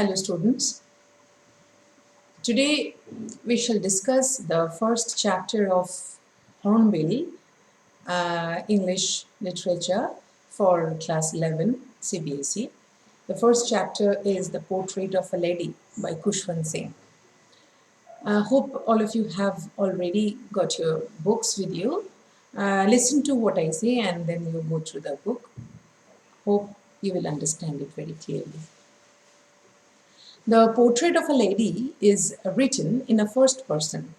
Hello students. Today we shall discuss the first chapter of Hornbill English Literature for class 11 CBSE. The first chapter is The Portrait of a Lady by Khushwant Singh. I hope all of you have already got your books with you. Listen to what I say and then you go through the book. Hope you will understand it very clearly. The Portrait of a Lady is written in a first person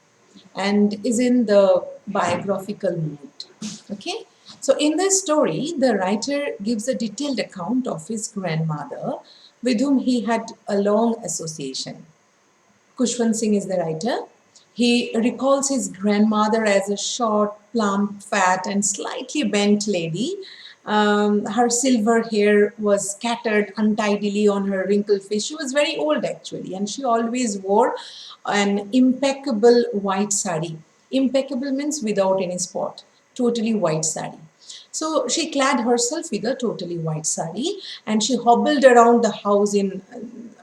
and is in the biographical mood. Okay, so in this story, the writer gives a detailed account of his grandmother with whom he had a long association. Khushwant Singh is the writer. He recalls his grandmother as a short, plump, fat, and slightly bent lady. Her silver hair was scattered untidily on her wrinkled face. She was very old actually, and she always wore an impeccable white sari. Impeccable means without any spot, totally white sari. So she clad herself with a totally white sari and she hobbled around the house in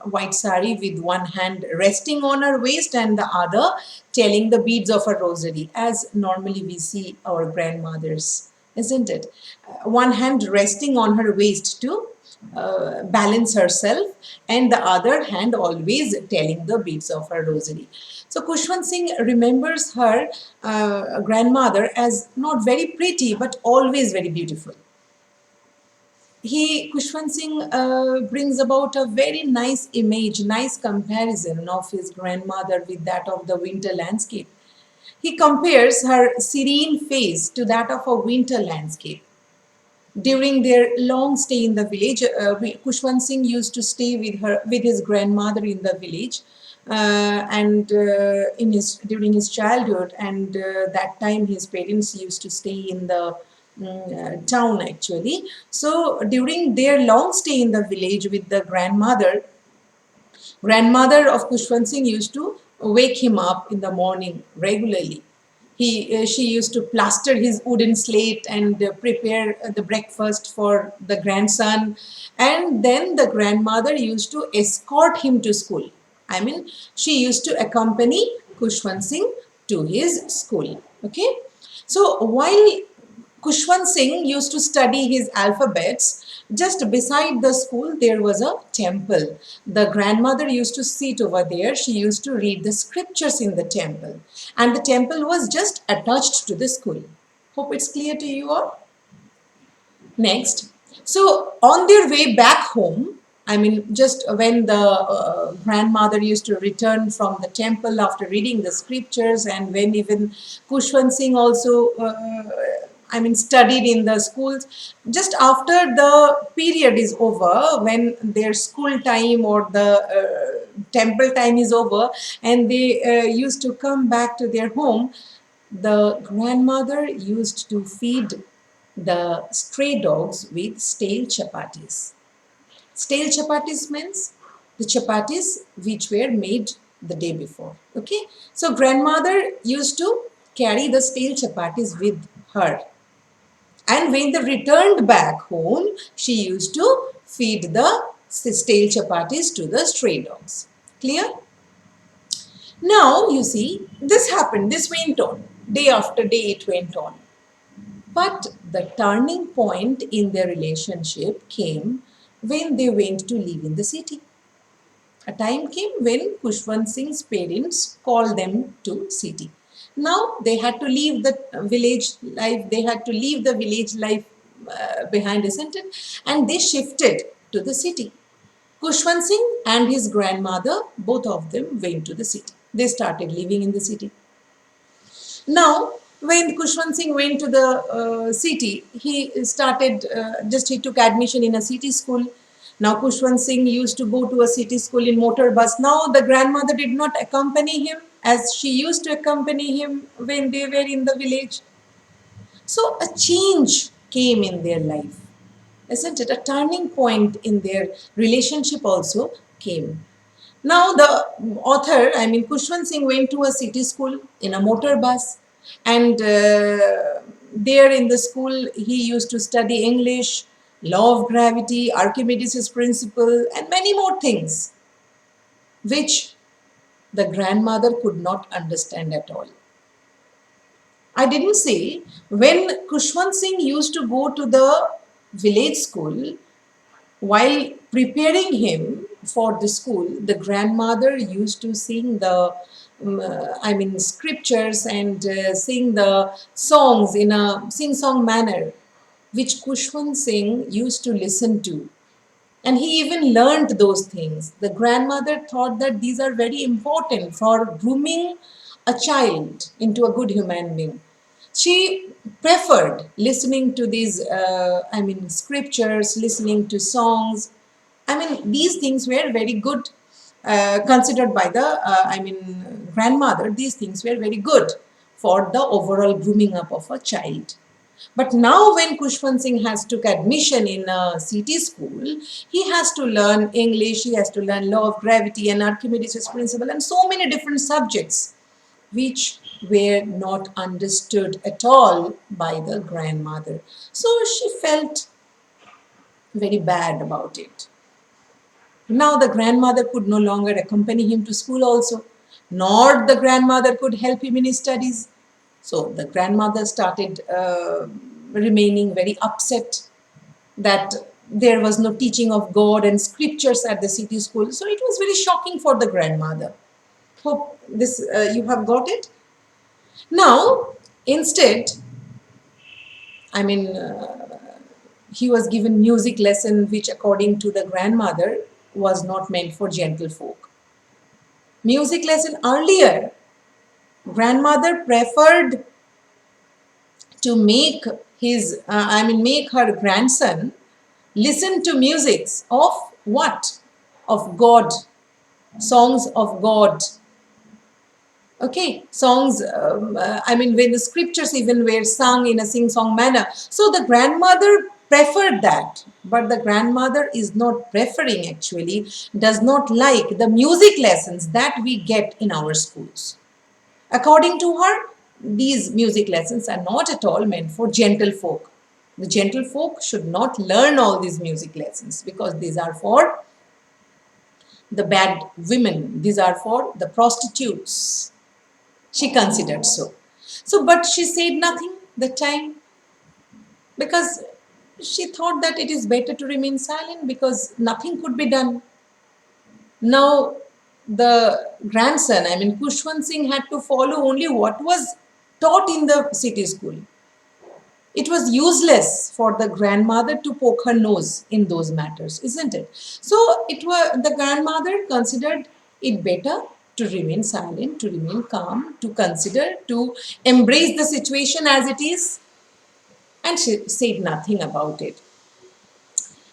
white sari with one hand resting on her waist and the other telling the beads of a rosary, as normally we see our grandmothers, isn't it? One hand resting on her waist to balance herself and the other hand always telling the beads of her rosary. So Khushwant Singh remembers her grandmother as not very pretty but always very beautiful. Khushwant Singh brings about a very nice image, nice comparison of his grandmother with that of the winter landscape. He compares her serene face to that of a winter landscape. During their long stay in the village, Khushwant Singh used to stay with his grandmother in the village, and in his during his childhood, and that time his parents used to stay in the town actually. So during their long stay in the village with the grandmother of Khushwant Singh used to wake him up in the morning regularly. She used to plaster his wooden slate and prepare the breakfast for the grandson. And then the grandmother used to escort him to school. I mean, she used to accompany Khushwant Singh to his school. Okay. So while Khushwant Singh used to study his alphabets, just beside the school there was a temple. The grandmother used to sit over there. She used to read the scriptures in the temple. And the temple was just attached to the school. Hope it's clear to you all. Next. So on their way back home, I mean, just when the grandmother used to return from the temple after reading the scriptures, and when even Khushwant Singh also, studied in the schools, just after the period is over, when their school time or the temple time is over, and they used to come back to their home, the grandmother used to feed the stray dogs with stale chapatis. Stale chapatis means the chapatis which were made the day before. Okay, so grandmother used to carry the stale chapatis with her, and when they returned back home, she used to feed the stale chapatis to the stray dogs. Clear? Now you see, this happened, this went on. Day after day it went on. But the turning point in their relationship came when they went to live in the city. A time came when Khushwant Singh's parents called them to city. Now they had to leave the village life, they had to leave the village life behind, isn't it? And they shifted to the city. Khushwant Singh and his grandmother, both of them went to the city. They started living in the city. Now, when Khushwant Singh went to the city, he took admission in a city school. Now, Khushwant Singh used to go to a city school in motor bus. Now, the grandmother did not accompany him as she used to accompany him when they were in the village. So, a change came in their life, isn't it? A turning point in their relationship also came. Now the author, Khushwant Singh went to a city school in a motor bus, and there in the school he used to study English, law of gravity, Archimedes' principle, and many more things. which the grandmother could not understand at all. I didn't say when Kushwant Singh used to go to the village school, while preparing him for the school, the grandmother used to sing the, scriptures and sing the songs in a sing-song manner, which Kushwant Singh used to listen to. And he even learned those things. The grandmother thought that these are very important for grooming a child into a good human being. She preferred listening to these, scriptures, listening to songs. These things were very good, considered by the, grandmother. These things were very good for the overall grooming up of a child. But now when Kushwant Singh has took admission in a city school, he has to learn English, he has to learn law of gravity and Archimedes' principle and so many different subjects which were not understood at all by the grandmother. So she felt very bad about it. Now the grandmother could no longer accompany him to school also, nor the grandmother could help him in his studies. So the grandmother started remaining very upset that there was no teaching of God and scriptures at the city school. So it was very shocking for the grandmother. Hope this you have got it. Now, instead, I mean, he was given music lesson, which according to the grandmother was not meant for gentlefolk. Music lesson earlier, grandmother preferred to make make her grandson listen to musics of what? Of God, songs of God. Okay, songs, when the scriptures even were sung in a sing-song manner. So the grandmother preferred that, but the grandmother is not preferring actually, does not like the music lessons that we get in our schools. According to her, these music lessons are not at all meant for gentlefolk. The gentlefolk should not learn all these music lessons because these are for the bad women, these are for the prostitutes. She considered so. So, but she said nothing that time because she thought that it is better to remain silent because nothing could be done. Now, the grandson, Kushwant Singh had to follow only what was taught in the city school. It was useless for the grandmother to poke her nose in those matters, isn't it? So it was the grandmother considered it better to remain silent, to remain calm, to consider, to embrace the situation as it is, and she said nothing about it.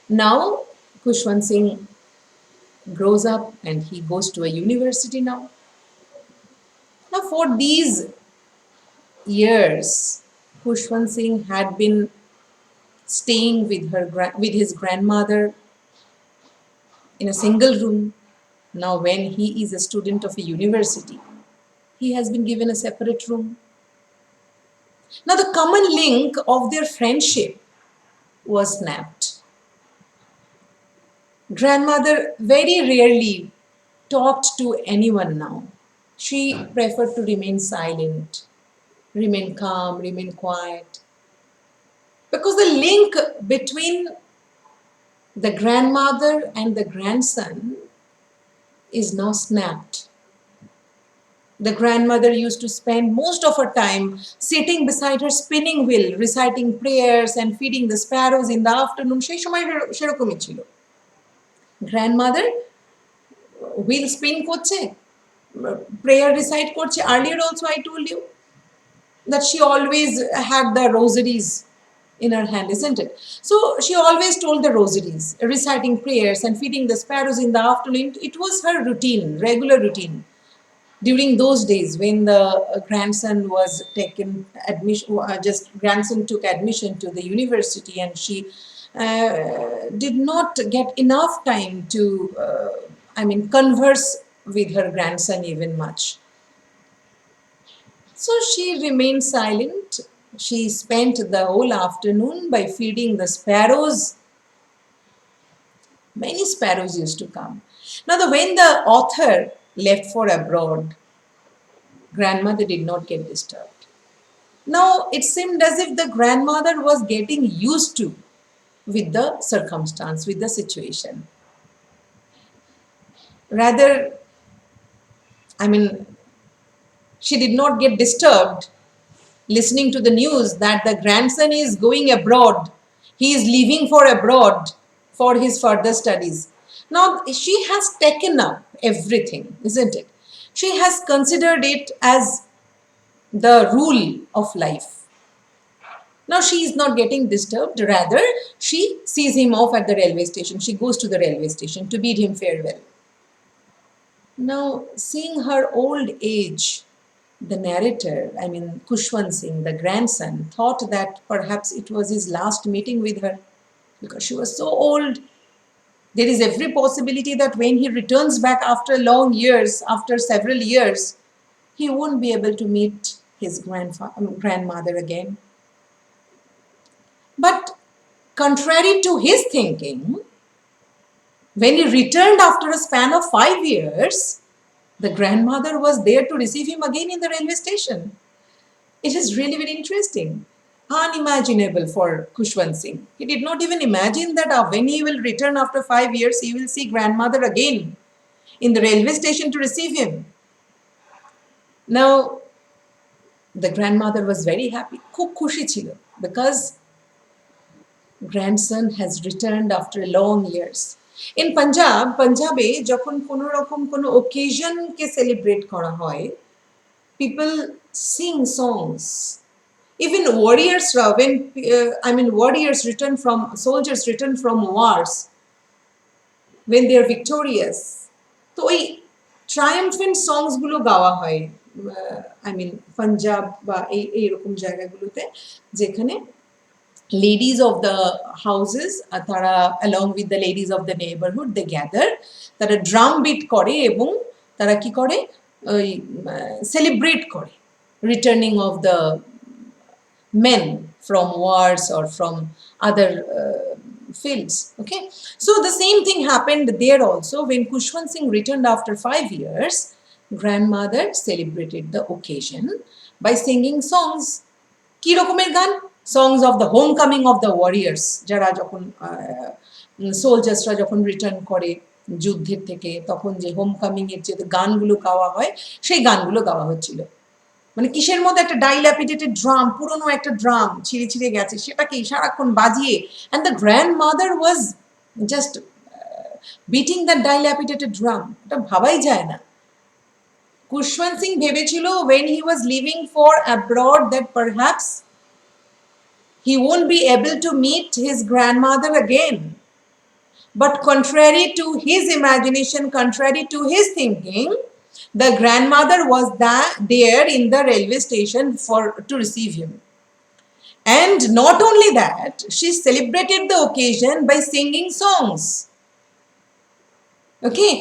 Now Kushwant Singh grows up and he goes to a university now. Now for these years, Kushwant Singh had been staying with his grandmother in a single room. Now, when he is a student of a university, he has been given a separate room. Now, the common link of their friendship was snapped. Grandmother very rarely talked to anyone now. She preferred to remain silent, remain calm, remain quiet. Because the link between the grandmother and the grandson is now snapped. The grandmother used to spend most of her time sitting beside her spinning wheel, reciting prayers and feeding the sparrows in the afternoon. সেই সময় সেরকমই ছিল। Grandmother wheel spin করছে, prayer recite করছে. Earlier also I told you that she always had the rosaries in her hand, isn't it? So she always told the rosaries, reciting prayers and feeding the sparrows in the afternoon. It was her routine, regular routine. During those days when the grandson was taken admission, grandson took admission to the university, and she did not get enough time to, converse with her grandson even much. So she remained silent. She spent the whole afternoon by feeding the sparrows Many sparrows used to come. Now, when the author left for abroad, grandmother did not get disturbed. Now, it seemed as if the grandmother was getting used to with the circumstance, with the situation. Rather, I mean, she did not get disturbed listening to the news that the grandson is going abroad. He is leaving for abroad for his further studies. Now, she has taken up everything, isn't it? She has considered it as the rule of life. Now, she is not getting disturbed. Rather, she sees him off at the railway station. She goes to the railway station to bid him farewell. Now, seeing her old age, the narrator, I mean Khushwant Singh, the grandson, thought that perhaps it was his last meeting with her because she was so old. There is every possibility that when he returns back after long years, after several years, he won't be able to meet his grandmother again. But contrary to his thinking, when he returned after a span of 5 years, the grandmother was there to receive him again in the railway station. It is really very interesting. Unimaginable for Khushwant Singh. He did not even imagine that when he will return after 5 years, he will see grandmother again in the railway station to receive him. Now, the grandmother was very happy. খুব খুশি ছিল because grandson has returned after long years. In পাঞ্জাবে যখন কোনো রকম কোনো occasion-কে celebrate করা হয়, people sing songs. Even warriors, warriors return from, soldiers return from wars, when they are victorious. তো ওই triumphant songs গুলো গাওয়া হয়, পাঞ্জাব বা এইরকম জায়গাগুলোতে, যেখানে ladies of the houses, তারা along with the ladies of the neighborhood, they gather, তারা drum beat করে এবং তারা কি করে, ওই celebrate করে returning of the men from wars or from other fields. Okay, so the same thing happened there also. When Khushwant Singh returned after 5 years, grandmother celebrated the occasion by singing songs. কি রকমের গান? Songs of the homecoming of the warriors, যারা যখন সোলজার্সরা যখন return করে যুদ্ধের থেকে, তখন যে হোমকামিং এর যে গানগুলো গাওয়া হয়, সেই গানগুলো গাওয়া হচ্ছিল। মানে কিসের মধ্যে একটা ডাইল্যাপিডেটেড ড্রাম, পুরনো একটা ড্রাম ছিঁড়ে ছিঁড়ে গেছে, সেটাকে সারাক্ষণ বাজিয়ে, and the grandmother was just beating that dilapidated drum. এটা ভাবাই যায় না। Khushwant Singh ভেবেছিল when he was leaving for abroad that perhaps he won't be able to meet his grandmother again. But contrary to his imagination, contrary to his thinking, the grandmother was there in the railway station to receive him. And not only that, she celebrated the occasion by singing songs. Okay,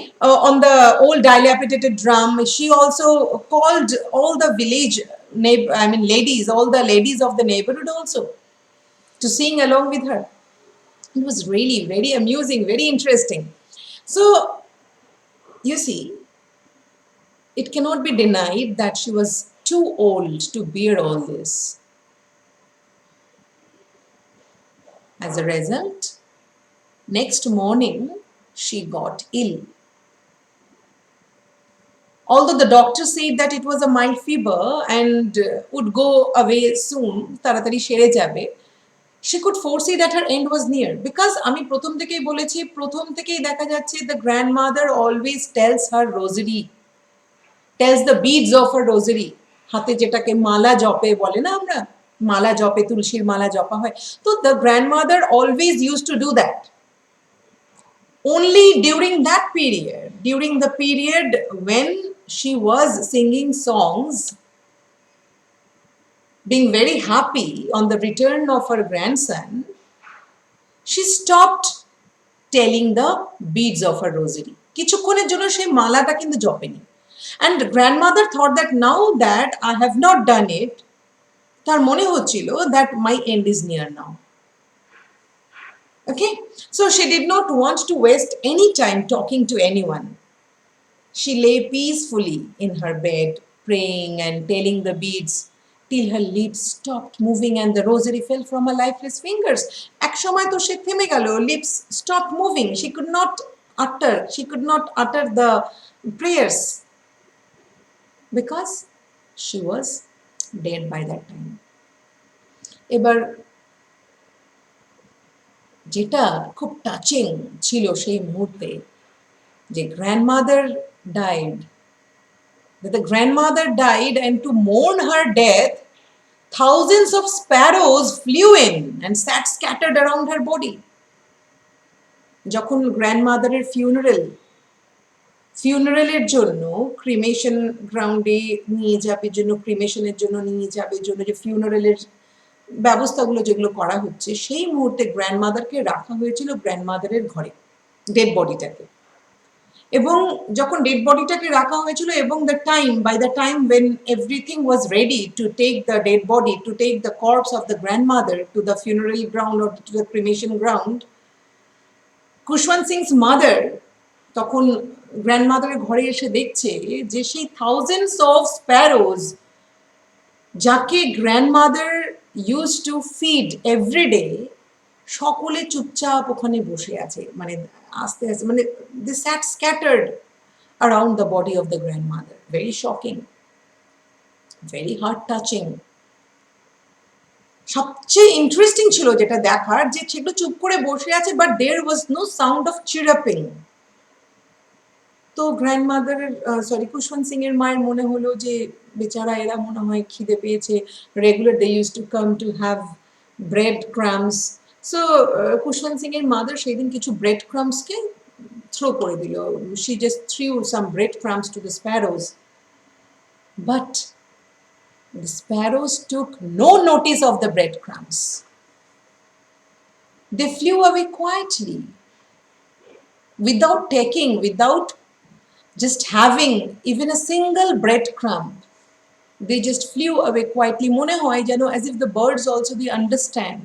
on the old dilapidated drum, she also called all the village, ladies, all the ladies of the neighborhood also to sing along with her. It was really very amusing, very interesting. So, you see, it cannot be denied that she was too old to bear all this. As a result, next morning, she got ill. Although the doctor said that it was a mild fever and would go away soon, তাড়াতাড়ি সেরে যাবে, she could foresee that her end was near, because আমি প্রথম থেকেই বলেছি, প্রথম থেকেই দেখা যাচ্ছে the grandmother always tells her rosary, tells the beads of her rosary, হাতে যেটাকে মালা জপে বলে না আমরা, মালা জপে, তুলসীর মালা জপা হয়, তো the grandmother always used to do that. Only during that period, during the period when she was singing songs, being very happy on the return of her grandson, she stopped telling the beads of her rosary. কিছুক্ষণের জন্য সেই মালাটা কিন্তু জপেনি। And grandmother thought that now that I have not done it, তার মনে হচ্ছিল that my end is near now. Okay, so she did not want to waste any time talking to anyone. She lay peacefully in her bed, praying and telling the beads till her lips stopped moving and the rosary fell from her lifeless fingers. এক সময় তো সে থেমে গেল, lips stopped moving. She could not utter the prayers because she was dead by that time. এবার যেটা খুব touching ছিল সেই মুহূর্তে, যে grandmother died, that the grandmother died, and to mourn her death, thousands of sparrows flew in and sat scattered around her body. যখন গ্র্যান্ডমাদারের ফিউনারেলের জন্য cremation গ্রাউন্ডে নিয়ে যাবে, জন্য ক্রিমেশনের জন্য নিয়ে যাবে, জন্য যে ফিউনারেলের ব্যবস্থাগুলো যেগুলো করা হচ্ছে, সেই মুহূর্তে গ্র্যান্ডমাদারকে রাখা হয়েছিল গ্র্যান্ডমাদারের ঘরে, ডেড বডিটাকে। এবং যখন ডেড বডিটাকে রাখা হয়েছিল এবং by the time when everything was ready to take the dead body, to take the corpse of the grandmother to the funeral ground or to the cremation ground, Khushwant সিং's mother তখন গ্র্যান্ডমাদারের ঘরে এসে দেখছে যে সেই থাউজেন্ডস অফ স্প্যারোজ যাকে grandmother use to feed everyday, সকলে চুপচাপ ওখানে বসে আছে, মানে আস্তে আস্তে, মানে they sat scattered around the body of the grandmother. Very shocking, very heart touching. সবচেয়ে ইন্টারেস্টিং ছিল যেটা দেখার, যে সেগুলো চুপ করে বসে আছে, but there was no sound of chirping. তো গ্র্যান্ডমাদারের খুশবন্ত সিং এর মায়ের মনে হলো যে বেচারা এরা মনে হয় খিদে পেয়েছে, regular they use to come to have bread crumbs. So Khushwant Singh এর মাদার সেদিন কিছু ব্রেড ক্রামসকে থ্রো করে দিল। She just threw some bread crumbs to the sparrows, but the sparrows took no notice of the breadcrumbs. They flew away quietly, without just having even a single breadcrumb. They just flew away quietly. Mone hoy jeno as if the birds also they understand.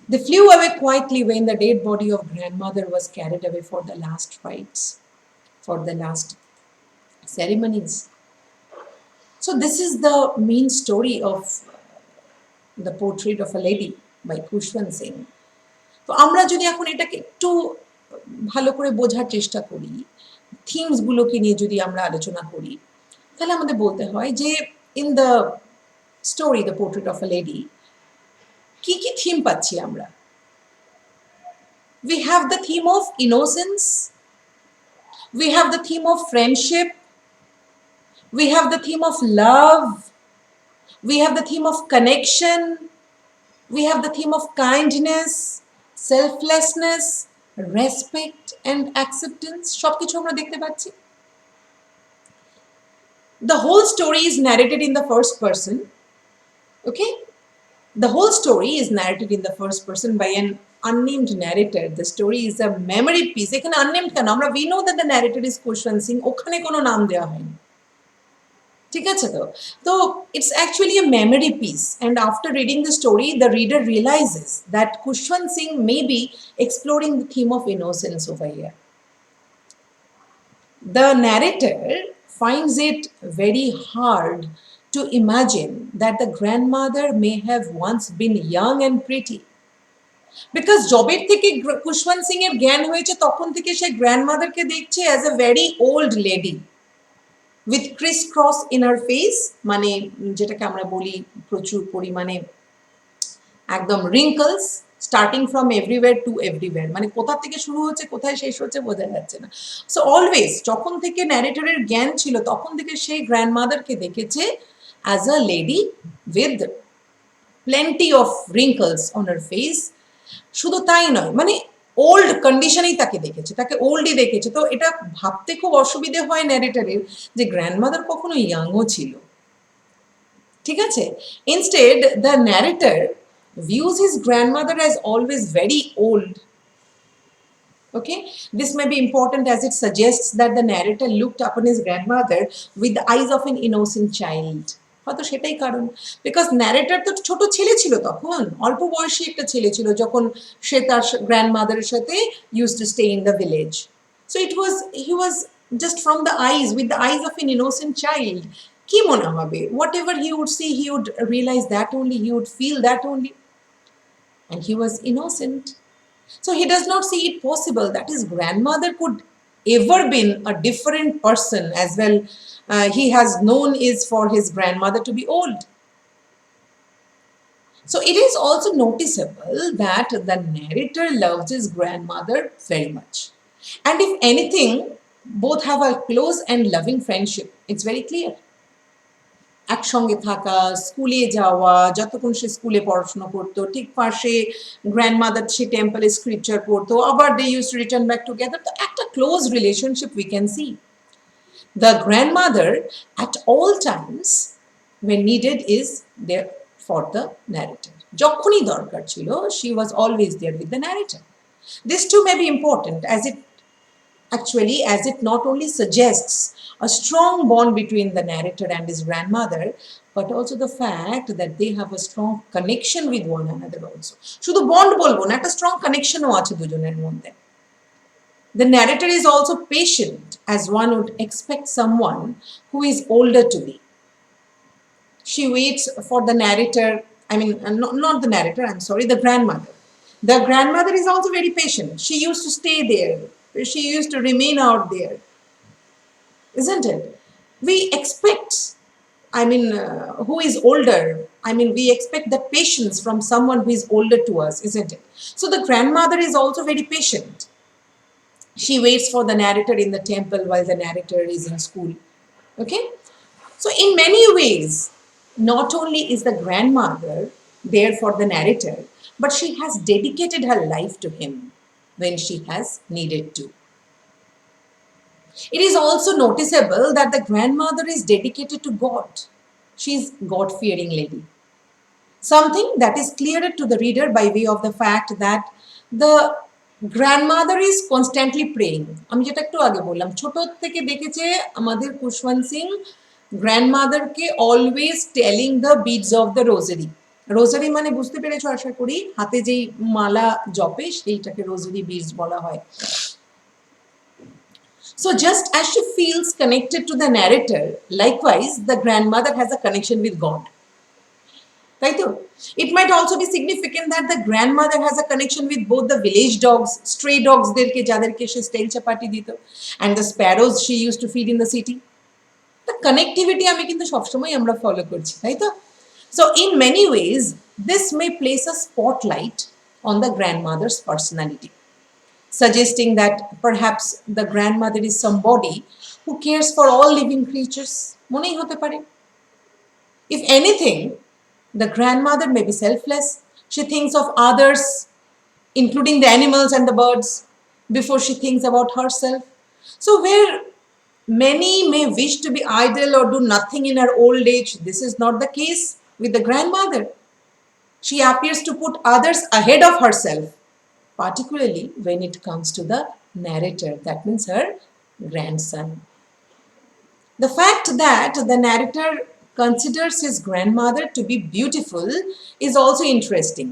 They flew away quietly when the dead body of grandmother was carried away for the last rites, for the last ceremonies. So this is the main story of the portrait of a lady by Khushwant Singh. তো আমরা যদি এখন এটাকে একটু ভালো করে বোঝার চেষ্টা করি, থিমসগুলোকে নিয়ে যদি আমরা আলোচনা করি, তাহলে আমাদের বলতে হয় যে in the story the portrait of a lady কি কি থিম পাচ্ছি আমরা? We have the theme of innocence, we have the theme of friendship, we have the theme of love, we have the theme of connection, we have the theme of kindness, selflessness, respect and acceptance. সব কিছু আমরা দেখতে পাচ্ছি। The whole story is narrated in the first person. Okay? The whole story is narrated in the first person by an unnamed narrator. The story is a memory piece. এখানে unnamed কেন? আমরা we know that the narrator is Khushwant Singh, ওখানে কোনো নাম দেওয়া হয়নি। ঠিক আছে তো? তো it's actually a memory piece, and after reading the story the reader realizes that Khushwant Singh may be exploring the theme of innocence over here. The narrator finds it very hard to imagine that the grandmother may have once been young and pretty, because জবের থেকে খুশবন্ত সিং এর জ্ঞান হয়েছে তখন থেকে সে গ্র্যান্ডমাদারকে দেখছে as a very old lady with crisscross in her face, মানে যেটাকে আমরা বলি প্রচুর পরিমাণে একদম wrinkles starting from everywhere to everywhere, মানে কোথা থেকে শুরু হচ্ছে কোথায় শেষ হচ্ছে বোঝা যাচ্ছে না। সো অলওয়েজ যখন থেকে ন্যারেটরের জ্ঞান ছিল তখন থেকে সেই গ্র্যান্ডমাদারকে দেখেছে as a lady with plenty of wrinkles on her face. শুধু তাই নয়, মানে ওল্ড কন্ডিশনেই তাকে দেখেছে, তাকে ওল্ডই দেখেছে। তো এটা ভাবতে খুব অসুবিধে হয় ন্যারেটরের যে গ্র্যান্ডমাদার কখনো ইয়াংও ছিল। ঠিক আছে? Instead the narrator views his grandmother as always very old. Okay, this may be important as it suggests that the narrator looked upon his grandmother with the eyes of an innocent child. হয়তো সেটাই কারণ, because narrator তো ছোট ছেলে ছিল তখন, অল্প বয়সী একটা ছেলে ছিল যখন সে তার গ্র্যান্ডমাদারের সাথে use to stay in the village. So it was, he was just from the eyes, with the eyes of an innocent child. কি মনে হবে, whatever he would see he would realise that only, he would feel that only, and he was innocent. So he does not see it possible that his grandmother could ever been a different person as well. He has known is for his grandmother to be old. So it is also noticeable that the narrator loves his grandmother very much. And if anything, both have a close and loving friendship. It's very clear. একসঙ্গে থাকা, স্কুলে যাওয়া, যতক্ষণ সে স্কুলে পড়াশোনা করতো, ঠিক পাশে গ্র্যান্ডমাদার সে টেম্পলে স্ক্রিপচার পড়তো, আবার they use to return back together. তো একটা close relationship we can see. The grandmother at all times when needed is there for the narrator. যখনই দরকার ছিল, she was always there with the narrator. This too may be important as it not only suggests a strong bond between the narrator and his grandmother, but also the fact that they have a strong connection with one another also. শুধু bond বলবো না, একটা strong connectionও আছে দুজনের মধ্যে। The narrator is also patient, as one would expect someone who is older to be. She waits for the narrator, not the narrator, I'm sorry, the grandmother. The grandmother is also very patient. She used to stay there. She used to remain out there. Isn't it? We expect, who is older, we expect the patience from someone who is older to us, isn't it? So the grandmother is also very patient. She waits for the narrator in the temple while the narrator is in school. Okay? So in many ways, not only is the grandmother there for the narrator, but she has dedicated her life to him when she has needed to. It is also noticeable that the grandmother is dedicated to God. She is God-fearing lady. Something that is clearer to the reader by way of the fact that the grandmother is constantly praying. আমি যেটা একটু আগে বললাম, ছোট থেকে দেখেছে আমাদের খুশবন্ত সিং গ্র্যান্ডমাদারকে always telling the beads of the rosary. Rosary মানে বুঝতে পেরেছো আশা করি, হাতে যেই মালা জপে সেইটাকে রোজারি বিডস বলা হয়। So just as she feels connected to the narrator, likewise the grandmother has a connection with God. Right? It might also be significant that the grandmother has a connection with both the village dogs, stray dogs jaderke she stale chapati dito, and the sparrows she used to feed in the city. The connectivity আমি কিন্তু সবসময় আমরা follow করছি, তাই তো? So in many ways, this may place a spotlight on the grandmother's personality, suggesting that perhaps the grandmother is somebody who cares for all living creatures. মনেই হতে পারে। If anything, the grandmother may be selfless. She thinks of others, including the animals and the birds, before she thinks about herself. So where many may wish to be idle or do nothing in her old age, this is not the case with the grandmother. She appears to put others ahead of herself, particularly when it comes to the narrator, that means her grandson. The fact that the narrator considers his grandmother to be beautiful is also interesting,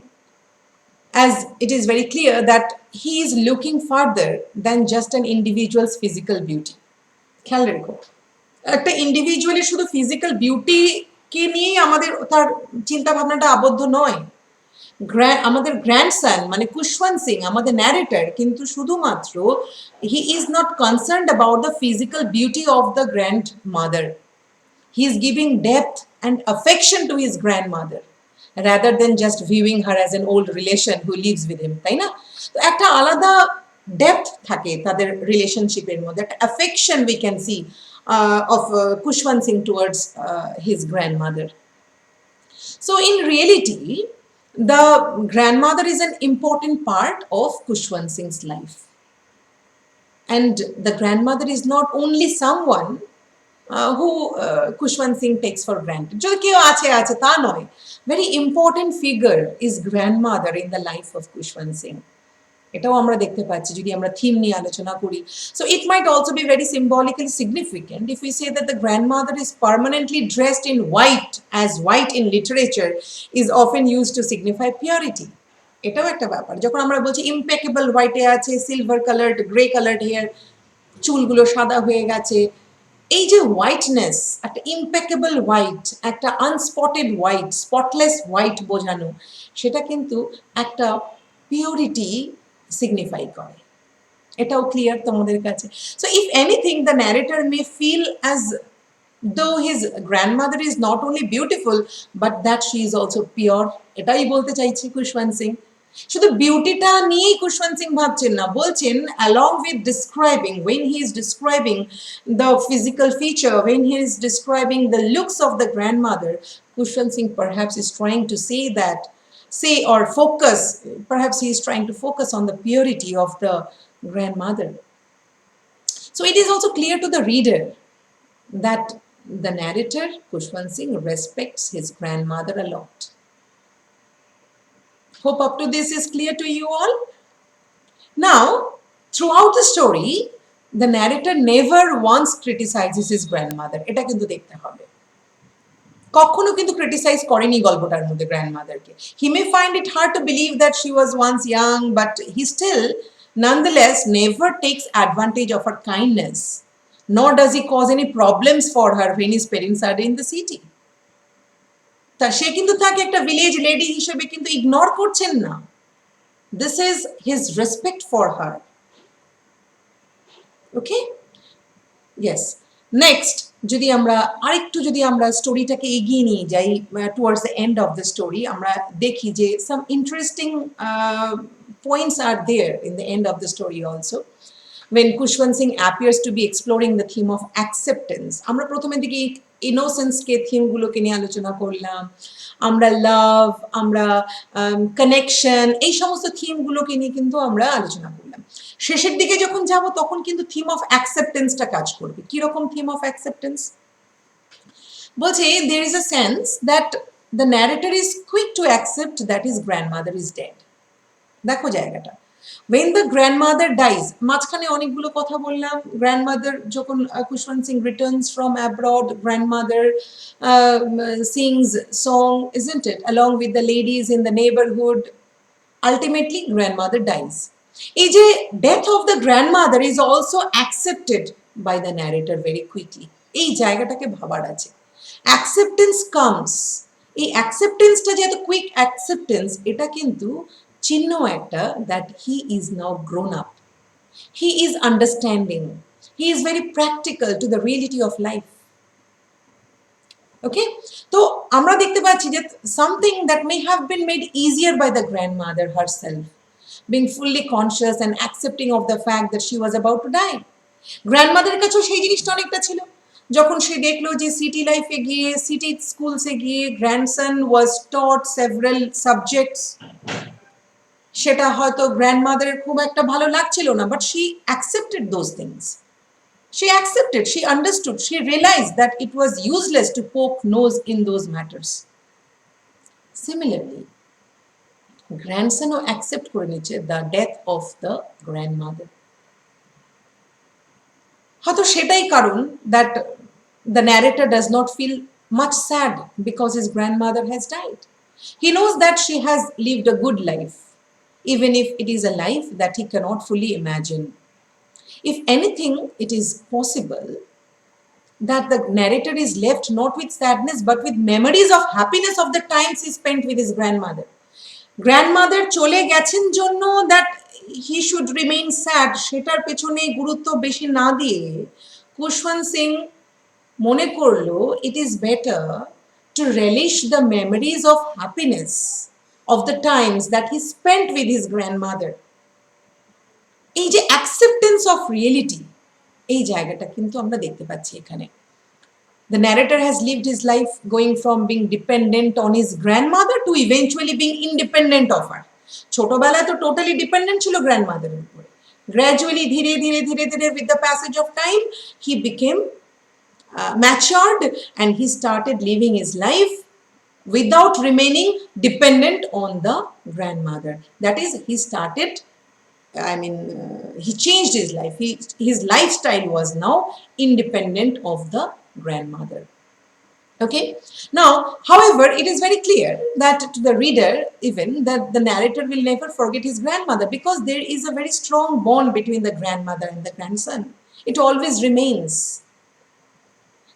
as it is very clear that he is looking further than just an individual's physical beauty. খেয়াল রেখো, একটা ইন্ডিভিজুয়ালের শুধু physical বিউটিকে নিয়েই আমাদের তার চিন্তা ভাবনাটা আবদ্ধ নয়। আমাদের গ্র্যান্ডসন মানে খুশবন্ত সিং, আমাদের ন্যারেটর, কিন্তু শুধুমাত্র he is not concerned about the physical beauty of the grand mother. He is giving depth and affection to his grand mother rather than just viewing her as an old relation who lives with him, তাই না? তো একটা আলাদা depth থাকে তাদের রিলেশনশিপের মধ্যে, একটা affection we can C of Khushwant Singh towards his grandmother. So in reality, the grandmother is an important part of Khushwant Singh's life. And the grandmother is not only someone who Khushwant Singh takes for granted. যদি কেউ আছে তা নয়, very important figure is grandmother in the life of Khushwant Singh. এটাও আমরা দেখতে পাচ্ছি যদি আমরা থিম নিয়ে আলোচনা করি। So it might also be very symbolically significant if we say that the grandmother is permanently dressed in white, as white in literature is often used to signify purity. এটাও একটা ব্যাপার, যখন আমরা বলছি ইম্পেকেবল হোয়াইটে আছে, silver coloured, grey coloured hair, চুলগুলো সাদা হয়ে গেছে, এই যে হোয়াইটনেস, একটা ইম্পেকেবল হোয়াইট, একটা আনস্পটেড হোয়াইট, স্পটলেস হোয়াইট বোঝানো, সেটা কিন্তু একটা পিওরিটি সিগনিফাই করে। এটাও ক্লিয়ার তোমাদের কাছে? So if anything the narrator may feel as though his grandmother is not only beautiful but that she is also pure, এটাই বলতে চাইছি খুশবন্ত সিং। শুধু বিউটিটা নিয়েই খুশবন্ত সিং ভাবছেন না, বলছেন along with describing, when he is describing the physical feature, when he is describing the looks of the grandmother, Khushwant Singh perhaps is trying to say that, say or focus, perhaps he is trying to focus on the purity of the grandmother. So it is also clear to the reader that the narrator, Khushwant Singh, respects his grandmother a lot. Hope up to this is clear to you all. Now, throughout the story, the narrator never once criticizes his grandmother. এটা কিন্তু দেখতে হবে। কখনো কিন্তু criticise করেনি গল্পটার মধ্যে গ্র্যান্ডমাদারকে। He may find it hard to believe that she was once young, but he still, nonetheless, never takes advantage of her kindness. Nor does he cause any problems for her when his parents are in the city. তা সে কিন্তু তাকে একটা village lady হিসেবে কিন্তু ignore করছেন না। This is his respect for her. Okay? Yes. Next, যদি আমরা আরেকটু যদি আমরা স্টোরিটাকে এগিয়ে নিয়ে যাই towards the end of the story, আমরা দেখি যে সাম interesting points are there in the end of the story also. When Khushwant Singh appears to be exploring the theme of acceptance, আমরা প্রথমে দিকে ইনোসেন্স কে থিম গুলোকে নিয়ে আলোচনা করলাম, আমরা লাভ, আমরা কানেকশন, এই সমস্ত থিম গুলোকে নিয়ে কিন্তু আমরা আলোচনা করলাম। শেষের দিকে যখন যাব তখন কিন্তু থিম অফ অ্যাকসেপ্টেন্সটা কাজ করবে। কি রকম থিম অফ অ্যাকসেপ্টেন্স? বলছে there is a sense that the narrator is quick to accept that his grandmother is dead. দেখো জায়গাটা, when the grandmother dies, মাঝখানে অনেকগুলো কথা বললাম, grandmother যখন Khushwant Singh returns from abroad, grandmother sings song, isn't it, along with the ladies in the neighborhood, ultimately grandmother dies. এই যে death of the grandmother is also accepted by the narrator very quickly. এই জায়গাটাকে ভাবার আছে। acceptance comes, এই acceptanceটা যে এত quick acceptance, এটা কিন্তু চিহ্ন একটা that he is now grown up, he is understanding, he is very practical to the reality of life. Okay, তো আমরা দেখতে পাচ্ছি যে something that may have been made easier by the grandmother herself, being fully conscious and accepting of the fact that she was about to die. গ্র্যান্ডমাদারের কাছেও সেই জিনিসটা অনেকটা ছিল, যখন সে দেখলো যে সিটি লাইফে গিয়ে, সিটি স্কুলসে গিয়ে গ্র্যান্ডসন ওয়াজ টট সেভারাল সাবজেক্টস, সেটা হয়তো গ্র্যান্ডমাদারের খুব একটা ভালো লাগছিল না, but she accepted those things, she accepted, she understood, she realized that it was useless to poke nose in those matters. Similarly, grandson accept করে নিচ্ছে the death of the grandmother. হয়তো সেটাই কারণ that the narrator does not feel much sad because his grandmother has died. He knows that she has lived a good life, even if it is a life that he cannot fully imagine. If anything, it is possible that the narrator is left not with sadness but with memories of happiness of the times he spent with his grandmother. Grandmother চলে গেছেন জন্য that he should remain sad, সেটার পেছনে গুরুত্ব বেশি না দিয়ে খুশবন্ত সিং মনে করলো it is better to relish the memories of happiness of the times that he spent with his grandmother. এই যে অ্যাকসেপ্টেন্স অফ রিয়েলিটি, এই জায়গাটা কিন্তু আমরা দেখতে পাচ্ছি এখানে। The narrator has lived his life going from being dependent on his grandmother to eventually being independent of her. ছোটবেলায় তো টোটালি ডিপেন্ডেন্ট ছিল গ্র্যান্ডমাদারের উপরে। গ্র্যাজুয়ালি ধীরে ধীরে ধীরে ধীরে with the passage of time he became matured and he started living his life without remaining dependent on the grandmother. That is, he started he changed his life. His lifestyle was now independent of the grandmother. Okay. Now, however, it is very clear that to the reader, even that the narrator will never forget his grandmother, because there is a very strong bond between the grandmother and the grandson. It always remains.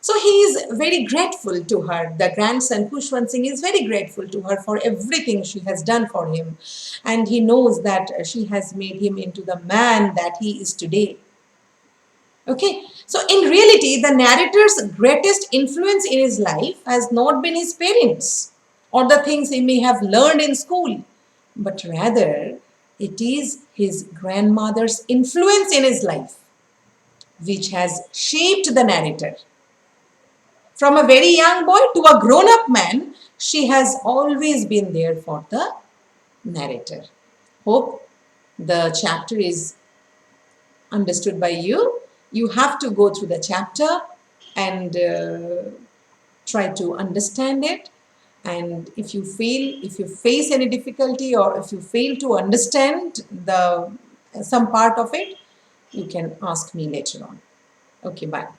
So he is very grateful to her. The grandson, Khushwant Singh, is very grateful to her for everything she has done for him. And he knows that she has made him into the man that he is today. Okay, so in reality, the narrator's greatest influence in his life has not been his parents or the things he may have learned in school, but rather it is his grandmother's influence in his life which has shaped the narrator. From a very young boy to a grown up man, she has always been there for the narrator. Hope the chapter is understood by you. You have to go through the chapter and try to understand it. And if you face any difficulty, or if you fail to understand the some part of it, you can ask me later on. Okay, bye.